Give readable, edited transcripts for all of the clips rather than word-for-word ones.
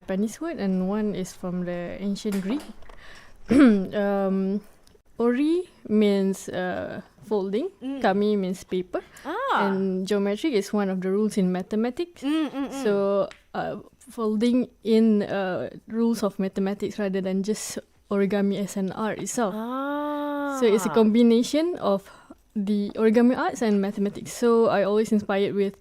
Japanese word and one is from the ancient Greek. Ori means folding, kami means paper, and geometry is one of the rules in mathematics. So folding in rules of mathematics rather than just origami as an art itself. So it's a combination of the origami arts and mathematics. So I always inspired with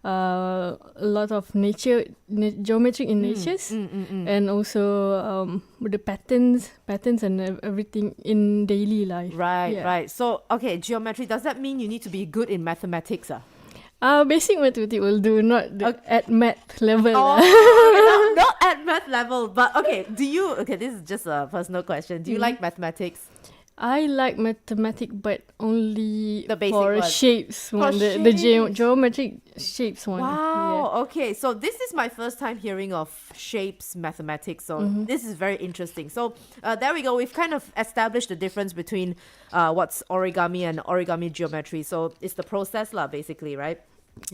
a lot of geometry in natures, and also the patterns and everything in daily life. Right. So, okay, geometry, does that mean you need to be good in mathematics? Basic mathematics will do, not at math level. Not at math level, but okay, this is just a personal question. Do you like mathematics? I like mathematics, but only the basic for one. Shapes one, the geometric shapes one. Wow, okay. So this is my first time hearing of shapes mathematics. So this is very interesting. So there we go. We've kind of established the difference between what's origami and origami geometry. So it's the process lah, basically, right?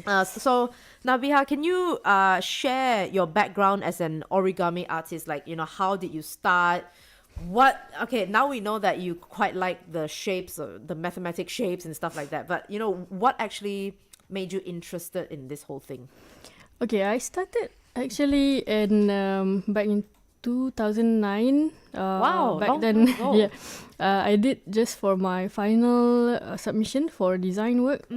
So Nabihah, can you share your background as an origami artist? Like, how did you start? Now we know that you quite like the shapes, the mathematic shapes and stuff like that. But, what actually made you interested in this whole thing? Okay, I started actually in back in 2009. Wow, back then, I did just for my final submission for design work.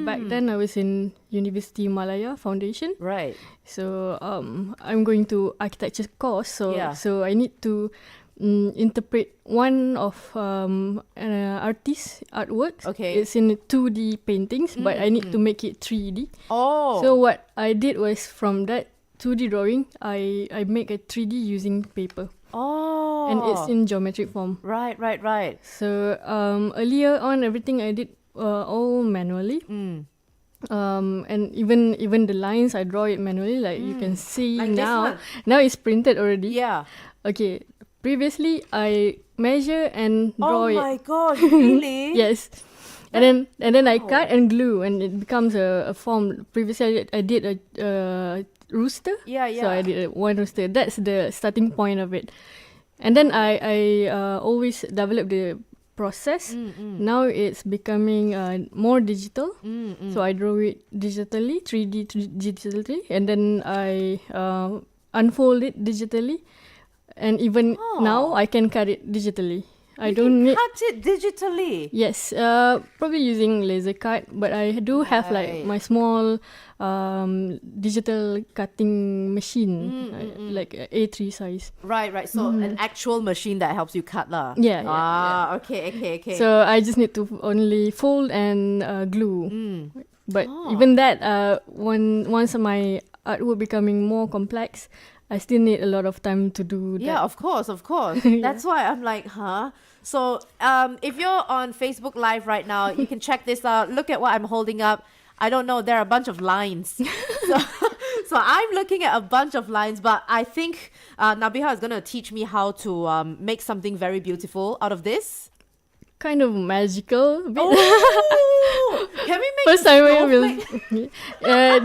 Back then, I was in University Malaya Foundation. Right. So I'm going to architecture course. So I need to interpret one of artist's artworks. Okay. It's in 2D paintings, but I need to make it 3D. Oh. So what I did was from that 2D drawing, I make a 3D using paper. Oh. And it's in geometric form. Right. So earlier on, everything I did all manually. And even the lines, I draw it manually. Like you can see like now. Now it's printed already. Yeah. Okay. Previously, I measure and draw it. Oh my gosh, really? Yes. And then I cut and glue, and it becomes a form. Previously, I did a rooster. Yeah. So I did one rooster. That's the starting point of it. And then I always develop the process. Now it's becoming more digital. So I draw it digitally, 3D digitally, and then I unfold it digitally. And even now, I can cut it digitally. You can cut it digitally? Yes, probably using laser cut, but I do have like my small digital cutting machine, like A3 size. Right. So an actual machine that helps you cut lah. Yeah. Okay. So I just need to only fold and glue. But even that, once my artwork becoming more complex, I still need a lot of time to do that. Yeah, of course. That's why I'm like, So if you're on Facebook Live right now, you can check this out. Look at what I'm holding up. I don't know, there are a bunch of lines. So I'm looking at a bunch of lines, but I think Nabihah is going to teach me how to make something very beautiful out of this. Kind of magical. Can we make First time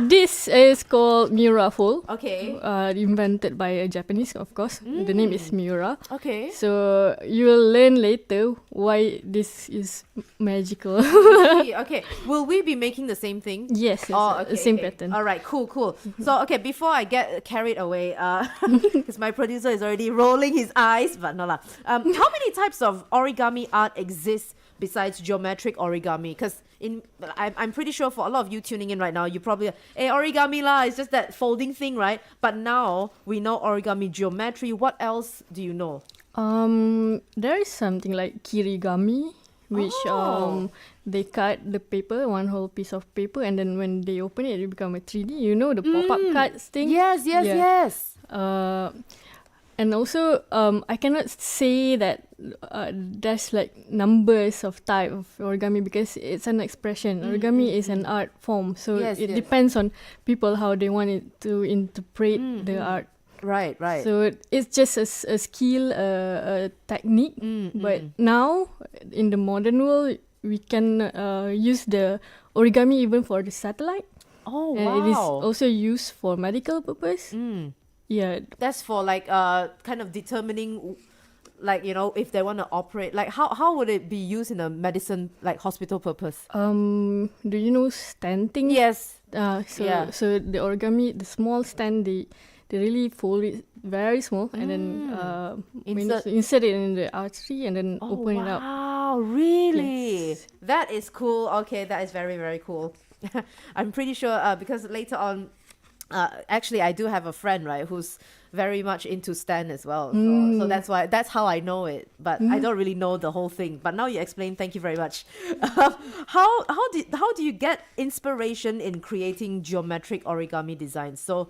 this is called Miura fold. Okay. Invented by a Japanese, of course. The name is Miura. Okay. So you will learn later why this is magical. Okay. Will we be making the same thing? Yes. The same pattern. All right. Cool. So before I get carried away, because my producer is already rolling his eyes, but no lah. How many types of origami art exist besides geometric origami? Because I'm pretty sure for a lot of you tuning in right now, you probably, origami lah, it's just that folding thing, right? But now we know origami geometry. What else do you know? There is something like kirigami, which they cut the paper, one whole piece of paper, and then when they open it, it become a 3D. You know the pop-up cards thing? Yes. And also, I cannot say that there's like numbers of type of origami because it's an expression. Origami is an art form, so it depends on people how they want it to interpret the art. Right. So it's just a skill, a technique. But now, in the modern world, we can use the origami even for the satellite. Oh, wow. And it is also used for medical purpose. Yeah. That's for like kind of determining, like, you know, if they want to operate. Like how would it be used in a medicine, like hospital purpose? Do you know stanting? Yes. So the origami, the small stand, they really fold it very small and then insert it in the artery and then open it up. Wow, really? Yes. That is cool. Okay, that is very, very cool. I'm pretty sure because later on, actually, I do have a friend, right, who's very much into stand as well. So that's how I know it. But I don't really know the whole thing. But now you explain. Thank you very much. How do you get inspiration in creating geometric origami designs? So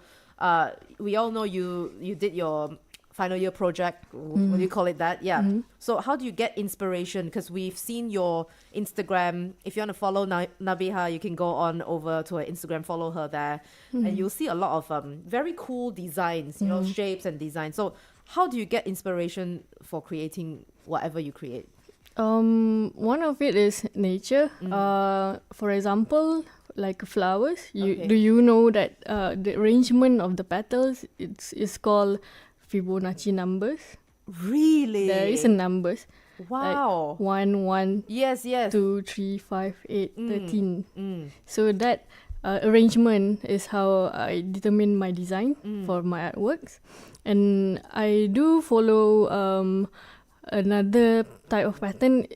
we all know you did your final year project. What do you call it that? Yeah. So how do you get inspiration? Because we've seen your Instagram. If you want to follow Nabihah, you can go on over to her Instagram, follow her there, and you'll see a lot of very cool designs, you know, shapes and designs. So how do you get inspiration for creating whatever you create? One of it is nature. For example, like flowers. Do you know that the arrangement of the petals is called Fibonacci numbers? Really? There is a numbers. Wow. Like 1, 1, yes. 2, 3, 5, 8, 13. So that arrangement is how I determine my design for my artworks. And I do follow another type of pattern,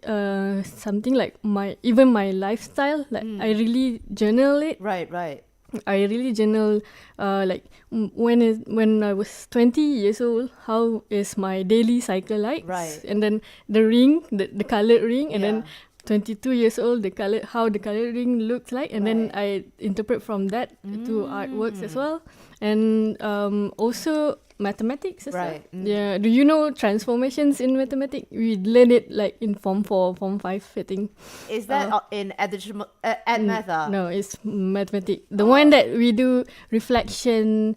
something like my lifestyle. Like I really journal it. Right. I really journal like when I was 20 years old, how is my daily cycle like? Right. And then the ring, the colored ring, and then 22 years old, how the colored ring looks like, and then I interpret from that to artworks as well, and also mathematics as well. Yeah. Do you know transformations in mathematics? We learn it like in Form 4, Form 5, I think. Is that in math? No, it's mathematics. The one that we do reflection,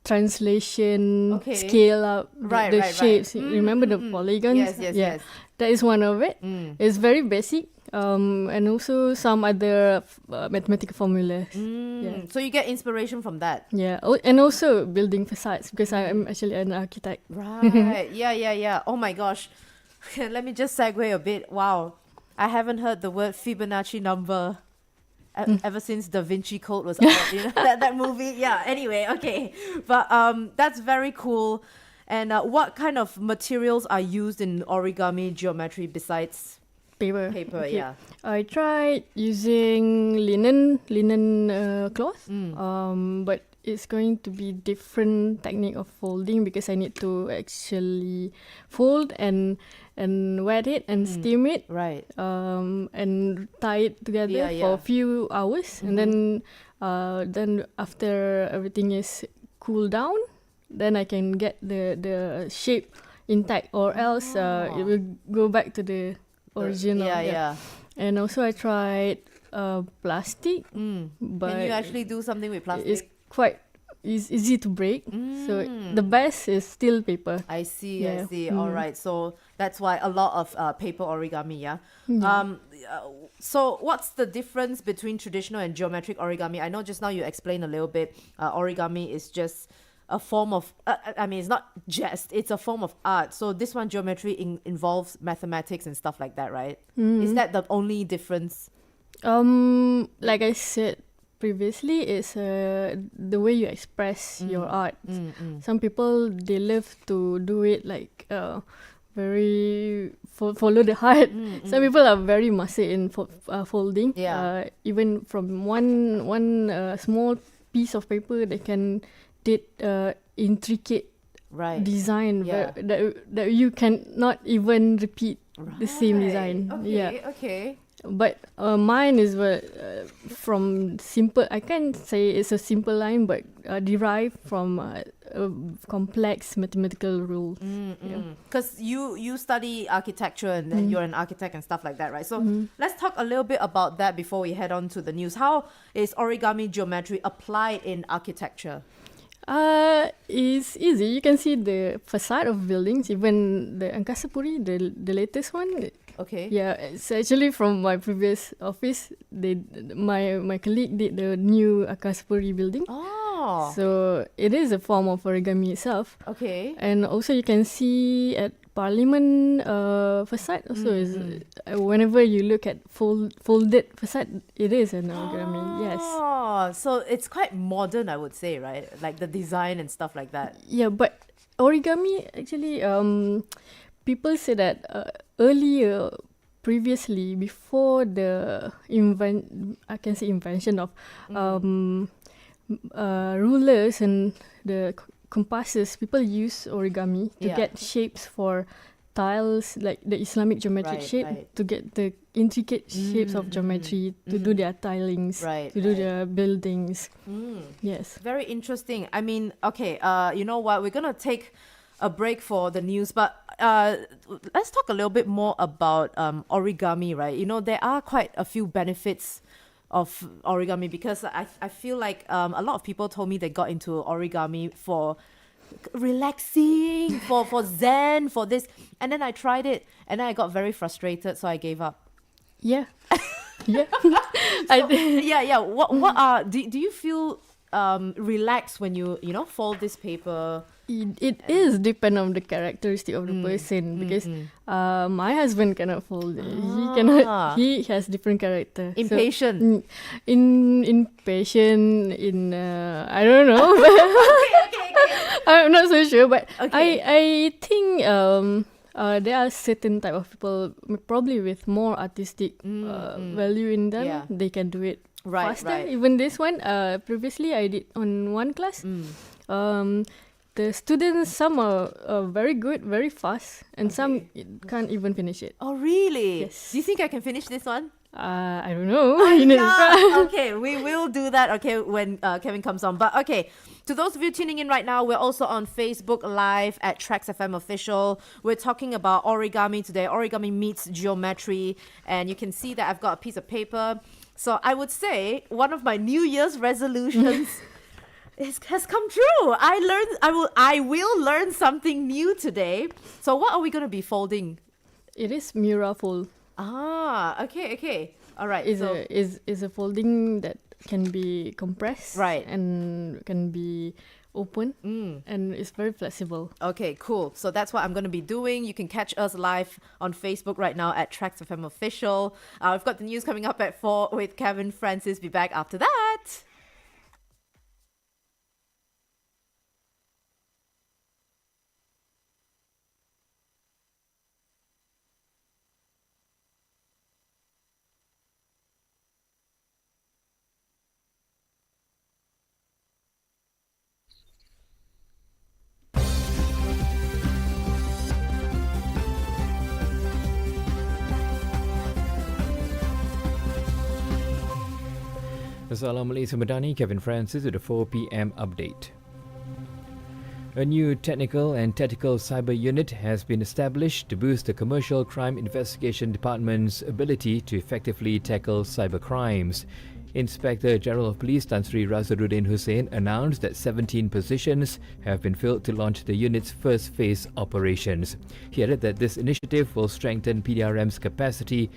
translation, scale up, the shapes. Remember the polygons? Yes. That is one of it. It's very basic. And also some other mathematical formulas. Yeah. So you get inspiration from that? Yeah. And also building facades, because I'm actually an architect. Right. Yeah. Oh my gosh. Let me just segue a bit. Wow. I haven't heard the word Fibonacci number ever since Da Vinci Code was out. You know, that movie. Yeah. Anyway, okay. But that's very cool. And what kind of materials are used in origami geometry besides paper? Okay. Yeah. I tried using linen cloth, but it's going to be different technique of folding because I need to actually fold and wet it and steam it, right? And tie it together for a few hours, and then after everything is cooled down, then I can get the shape intact, or else it will go back to the original. Yeah. And also I tried plastic, but can you actually do something with plastic? It's quite easy to break. So the best is still paper. I see. All right. So that's why a lot of paper origami. Yeah. So what's the difference between traditional and geometric origami? I know just now you explained a little bit. Origami is just a form of it's not just, it's a form of art. So this one, geometry, involves mathematics and stuff like that, right? Is that the only difference? Like I said previously, it's the way you express your art. Some people, they love to do it like very follow the heart. Some people are very master in folding. Even from one small piece of paper, they can did intricate design that you cannot even repeat the same design. Okay. But mine is from simple. I can't say it's a simple line, but derived from complex mathematical rules. Because you study architecture and then you're an architect and stuff like that, right? So let's talk a little bit about that before we head on to the news. How is origami geometry applied in architecture? It's easy. You can see the facade of buildings, even the Angkasa Puri, the latest one. Okay. Yeah, it's actually from my previous office. My colleague did the new Angkasa Puri building. So it is a form of origami itself. Okay. And also you can see at Parliament facade also is whenever you look at folded facade, it is an origami. Yes. Oh, so it's quite modern, I would say, right? Like the design and stuff like that. Yeah, but origami actually, people say that earlier, previously, before the invention of rulers and the compasses, people use origami to get shapes for tiles, like the Islamic geometric shape, to get the intricate shapes of geometry, to do their tilings, to do their buildings. Yes. Very interesting. I mean, okay, you know what? We're going to take a break for the news, but let's talk a little bit more about origami, right? You know, there are quite a few benefits of origami because I feel like a lot of people told me they got into origami for relaxing, for zen, for this, and then I tried it and then I got very frustrated, so I gave up. Yeah. Yeah. What are do you feel relaxed when you fold this paper? It is depend on the characteristic of the person because my husband cannot fold it. He cannot. He has different character. Impatient. So, impatient. I don't know. Okay. I'm not so sure, but Okay. I think there are certain type of people probably with more artistic value in them. Yeah. They can do it faster. Right. Even this one, previously I did on one class. The students, some are very good, very fast, and some can't even finish it. Oh, really? Yes. Do you think I can finish this one? I don't know. Okay, we will do that, okay, when Kevin comes on. But okay, to those of you tuning in right now, we're also on Facebook Live at TRAXXfm Official. We're talking about origami today. Origami meets geometry. And you can see that I've got a piece of paper. So I would say one of my New Year's resolutions has come true. I will learn something new today. So what are we going to be folding? It is Mura fold. Okay. All right. Is a folding that can be compressed, right, and can be open, and it's very flexible. Okay, cool. So that's what I'm going to be doing. You can catch us live on Facebook right now at TRAXXfm Official. We've got the news coming up at 4 with Kevin Francis. Be back after that. Assalamualaikum Madani, Kevin Francis with the 4 p.m. update. A new technical and tactical cyber unit has been established to boost the Commercial Crime Investigation Department's ability to effectively tackle cyber crimes. Inspector General of Police Tan Sri Razaruddin Hussain announced that 17 positions have been filled to launch the unit's first phase operations. He added that this initiative will strengthen PDRM's capacity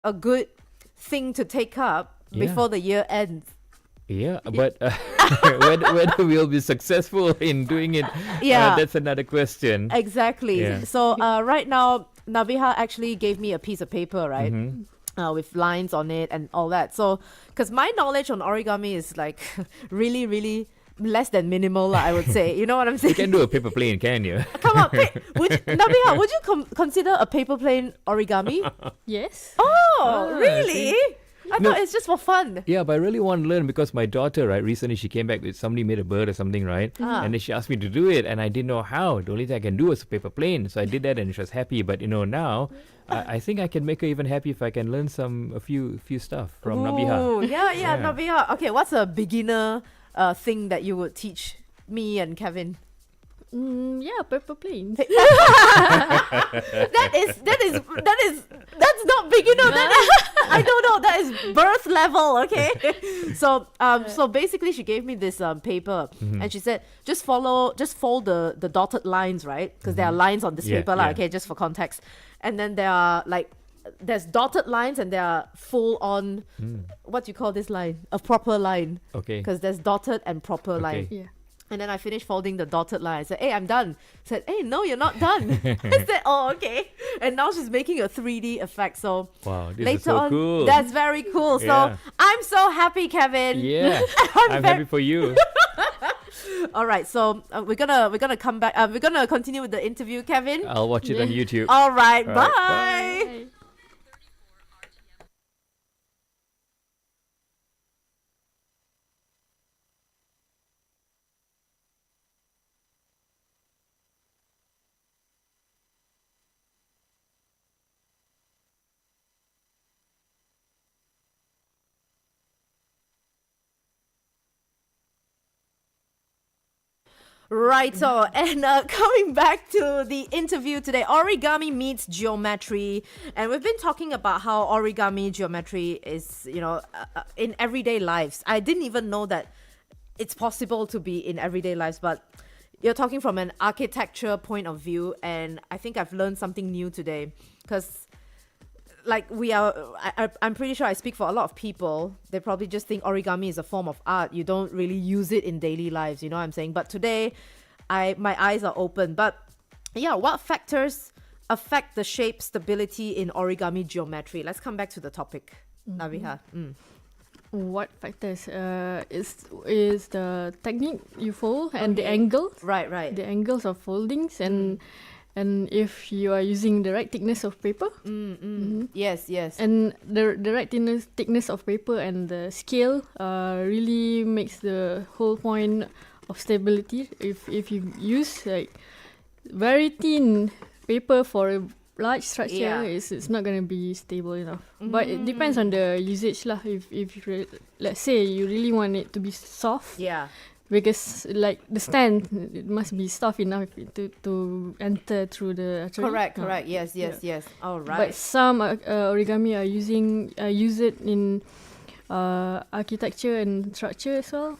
a good thing to take up before the year ends. Yeah, but whether we'll be successful in doing it, that's another question. Exactly. Yeah. So right now, Nabihah actually gave me a piece of paper, right? With lines on it and all that. So, because my knowledge on origami is like really, really less than minimal, lah, I would say. You know what I'm saying? You can do a paper plane, can you? Come on, Nabihah, would you consider a paper plane origami? Yes. Oh, really? I thought it's just for fun. Yeah, but I really want to learn because my daughter, right, recently she came back with somebody made a bird or something, right? And then she asked me to do it and I didn't know how. The only thing I can do was a paper plane. So I did that and she was happy. But now I think I can make her even happy if I can learn a few stuff from Nabihah. Yeah, Nabihah. Okay, what's a beginner thing that you would teach me and Kevin? Paper plane. That's not beginner. That is, I don't know. That is birth level. Okay. So basically, she gave me this paper, and she said just fold the dotted lines, right? Because there are lines on this paper, lah. Okay, just for context. And then there are there's dotted lines and there are full on. What do you call this line? A proper line. Okay. Because there's dotted and proper line. Yeah. And then I finished folding the dotted line. I said, hey, I'm done. I said, hey, no, you're not done. I said, oh, okay. And now she's making a 3D effect. So wow, this later is so on, cool. that's very cool. So Yeah. I'm so happy, Kevin. Yeah, I'm happy for you. All right, so we're gonna come back. We're gonna continue with the interview, Kevin. I'll watch it on YouTube. All right, All bye. right, bye. Right, so and coming back to the interview today, origami meets geometry, and we've been talking about how origami geometry is, in everyday lives. I didn't even know that it's possible to be in everyday lives, but you're talking from an architecture point of view, and I think I've learned something new today because. I'm pretty sure I speak for a lot of people. They probably just think origami is a form of art. You don't really use it in daily lives, you know what I'm saying? But today, my eyes are open. But yeah, what factors affect the shape stability in origami geometry? Let's come back to the topic, Nabihah. What factors? Is the technique you fold and the angles. Right. The angles of foldings and if you are using the right thickness of paper. Yes. And the right thickness of paper and the scale really makes the whole point of stability. If you use very thin paper for a large structure, it's not going to be stable enough. But it depends on the usage lah. If let's say you really want it to be soft. Yeah. Because the stand, it must be soft enough to enter through the correct. Yes. All right. But some origami use it in architecture and structure as well.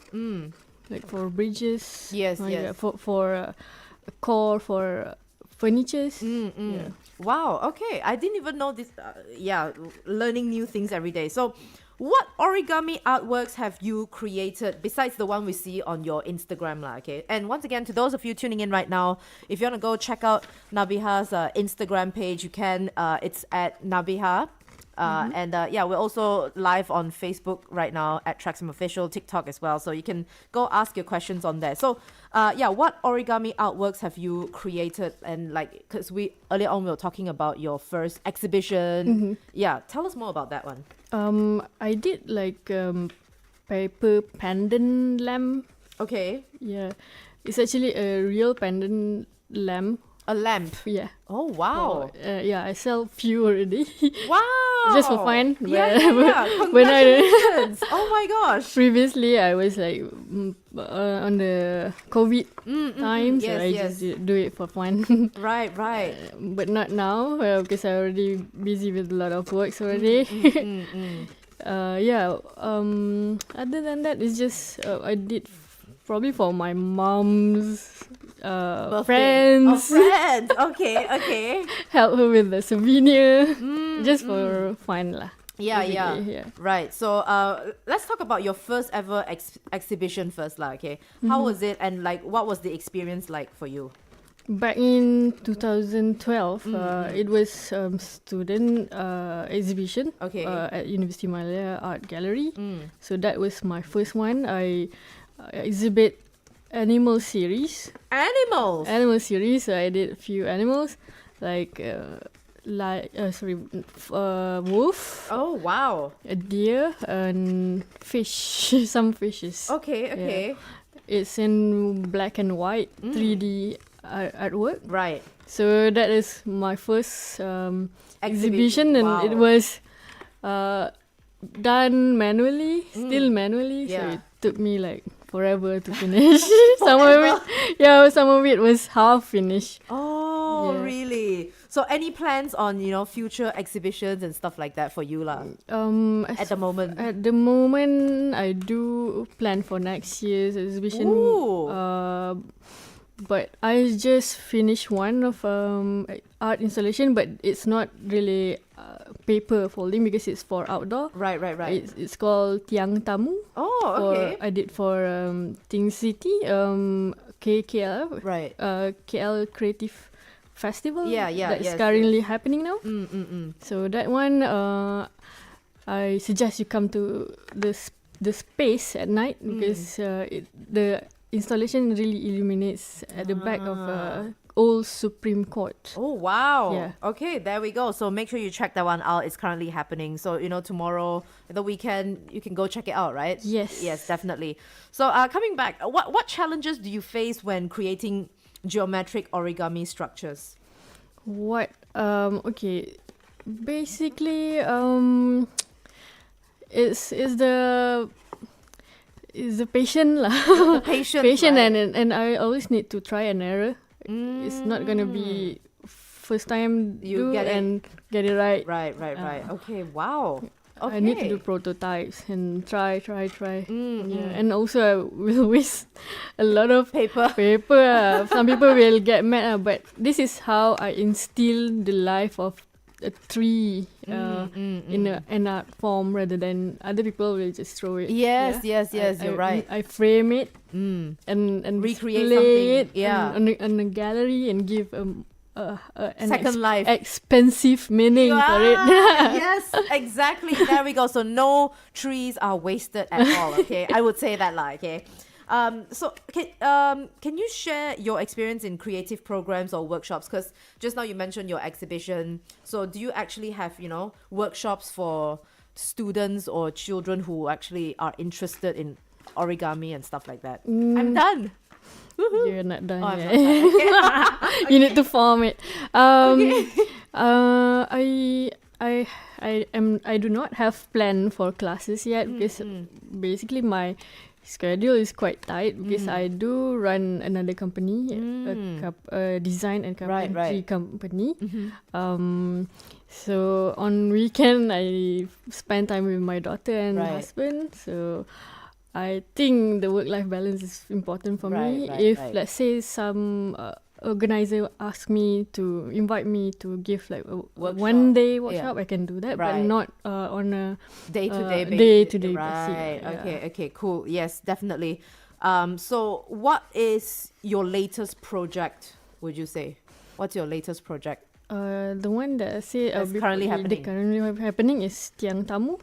Like for bridges. Yes. Yeah, for a core for furnitures. Yeah. Wow. Okay. I didn't even know this. Learning new things every day. So. What origami artworks have you created besides the one we see on your Instagram lah? Okay, and once again, to those of you tuning in right now, if you want to go check out Nabihah's Instagram page, you can. It's at Nabihah. And we're also live on Facebook right now at TRAXXfm Official, TikTok as well. So you can go ask your questions on there. So, what origami artworks have you created? And because earlier on we were talking about your first exhibition. Yeah, tell us more about that one. I did paper pendant lamp. Okay. Yeah, it's actually a real pendant lamp. A lamp. Yeah. Oh wow. I sell few already. Wow. Just for fun. Yeah. Congratulations. Oh my gosh. Previously, I was on the COVID times. Yes, I just do it for fun. Right. But not now because I'm already busy with a lot of works already. Other than that, it's just I did probably for my mom's friends. Oh, friends. Okay. Help her with the souvenir. just for fun lah. Yeah, basically, yeah. Right. So let's talk about your first ever exhibition first, lah. Okay. How was it, and like what was the experience like for you? Back in 2012, it was student exhibition at University Malaya Art Gallery. So that was my first one. I exhibit animal series. Animals? Animal series. So I did a few animals like wolf. Oh, wow. A deer and fish. Some fishes. Okay, okay. Yeah. It's in black and white 3D artwork. Right. So that is my first exhibition, and wow. it was done manually, still manually. Yeah. So it took me like forever to finish. some of it was half finished. Oh, Yeah. really? So any plans on, future exhibitions and stuff like that for you lah? At the moment? At the moment, I do plan for next year's exhibition. Ooh. But I just finished one of art installation, but it's not really paper folding because it's for outdoor. Right. It's called Tiang Tamu. Oh, okay. I did for Ting City, KL. Right. KL Creative Festival. Yeah, That's yes, currently happening now. Mm. So that one, I suggest you come to the space at night because the installation really illuminates at the back of old Supreme Court. Oh, wow. Yeah. Okay, there we go. So make sure you check that one out. It's currently happening. So, tomorrow, the weekend, you can go check it out, right? Yes. Yes, definitely. So coming back, what challenges do you face when creating geometric origami structures? What? Okay. Basically, it's the patient lah. Patient, Patient, right? and I always need to try and error. It's not gonna be first time You get it right. Right. Okay, wow. Okay. I need to do prototypes and try. Yeah, and also I will waste a lot of Paper. Some people will get mad, but this is how I instill the life of a tree in an art form rather than other people will just throw it. Yes, you're right. I frame it and Recreate display something, yeah. on a gallery and give an Second life. expensive meaning for it. Yes, exactly. There we go. So no trees are wasted at all. Okay, I would say that lah. Okay. So can you share your experience in creative programs or workshops? Because just now you mentioned your exhibition. So do you actually have workshops for students or children who actually are interested in origami and stuff like that? I'm done. You're not done Oh, I'm yet. not done. You need to form it. I do not have plan for classes yet because basically my schedule is quite tight because I do run another company, a design and carpentry company. So on weekend I spend time with my daughter and husband. So I think the work-life balance is important for me. If let's say some organizer invite me to give like a one-day workshop, I can do that, but not on a day-to-day basis. Right. Yeah. Okay. Cool. Yes, definitely. So what is your latest project? Would you say? What's your latest project? The one that I say currently happening. Currently happening is Tiang Tamu.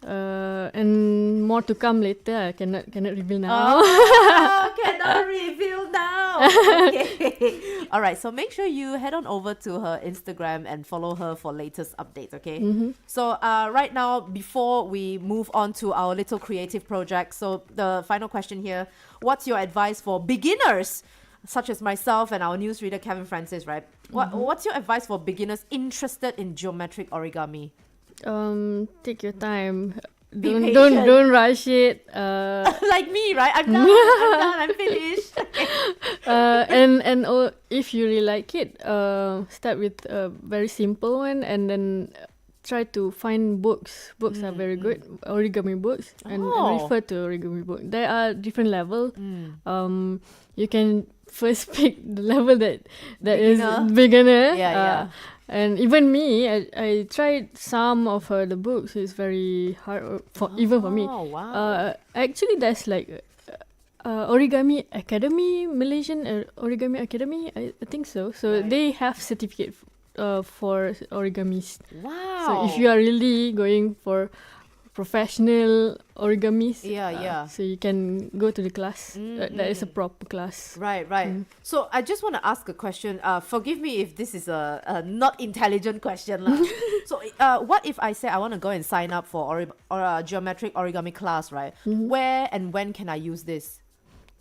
And more to come later. I cannot reveal now. Oh, cannot reveal now. Okay. All right. So make sure you head on over to her Instagram and follow her for latest updates. Okay. So right now, before we move on to our little creative project, so the final question here: what's your advice for beginners, such as myself and our newsreader Kevin Francis? Right. What's your advice for beginners interested in geometric origami? Take your time. Be patient. Don't rush it. Like me, right? I'm done. I'm finished. And if you really like it, start with a very simple one, and then try to find books. Books are very good, origami books, and refer to origami book. There are different level. You can first pick the level that is beginner. And even me, I tried some of the books. It's very hard even for me. Oh, wow. Actually, there's like Origami Academy, Malaysian Origami Academy, I think so. So they have certificate for origamis. Wow. So if you are really going for professional origamis, Yeah. so you can go to the class. That is a proper class. Right. So I just want to ask a question. Forgive me if this is a not intelligent question. lah. So what if I say I want to go and sign up for a geometric origami class, right? Where and when can I use this?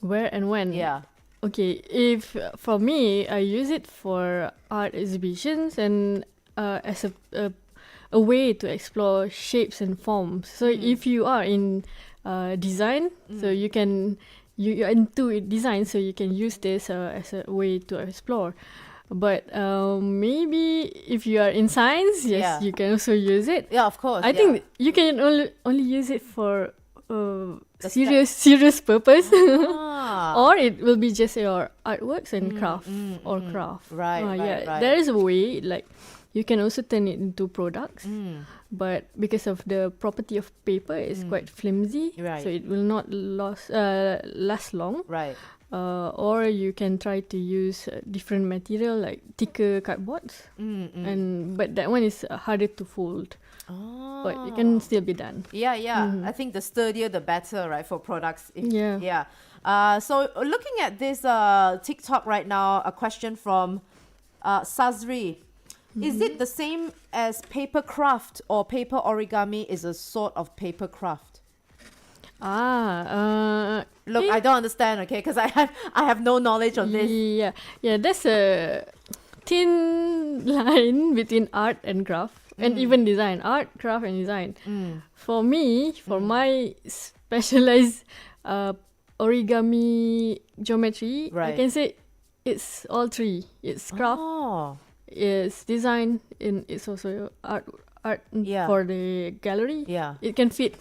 Where and when? Yeah. Okay, if for me, I use it for art exhibitions and as a way to explore shapes and forms. So if you are in design, so you're into design, so you can use this as a way to explore. But maybe if you are in science, yes, you can also use it. Yeah, of course. I think you can only use it for serious purpose. Or it will be just your artworks and craft. Right. There is a way, like you can also turn it into products, but because of the property of paper, it's quite flimsy, so it will not last long. Right. Or you can try to use different material like thicker cardboards, but that one is harder to fold. But it can still be done. Yeah. I think the sturdier the better, right, for products. So looking at this TikTok right now, a question from Sazri. Is it the same as paper craft, or paper origami is a sort of paper craft? Look, I don't understand, okay, because I have no knowledge on this. Yeah, there's a thin line between art and craft, and even design. Art, craft, and design. For me, for my specialized origami geometry, I can say it's all three. It's craft, it's design, and it's also art for the gallery. It can fit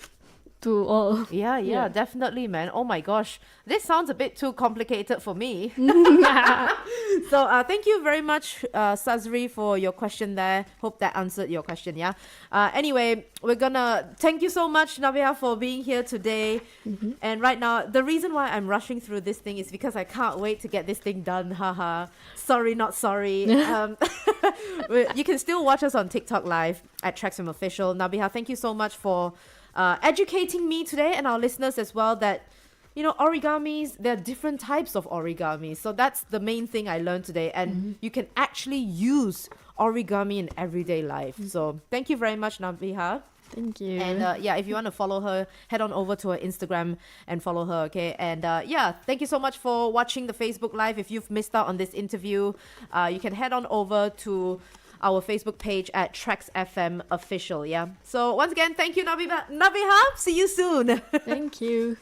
to all. Yeah, definitely, man. Oh my gosh, this sounds a bit too complicated for me. So thank you very much, Sazri, for your question there. Hope that answered your question. Anyway, we're gonna thank you so much, Nabihah, for being here today. And right now, the reason why I'm rushing through this thing is because I can't wait to get this thing done. Haha. Sorry, not sorry. You can still watch us on TikTok live at TRAXXfm Official. Nabihah, thank you so much for educating me today and our listeners as well that, you know, origamis, there are different types of origamis. So that's the main thing I learned today. And you can actually use origami in everyday life. So thank you very much, Nabihah. Thank you. And if you want to follow her, head on over to her Instagram and follow her, okay? And thank you so much for watching the Facebook Live. If you've missed out on this interview, you can head on over to our Facebook page at TRAXXfm Official, So once again, thank you, Nabihah. See you soon. Thank you.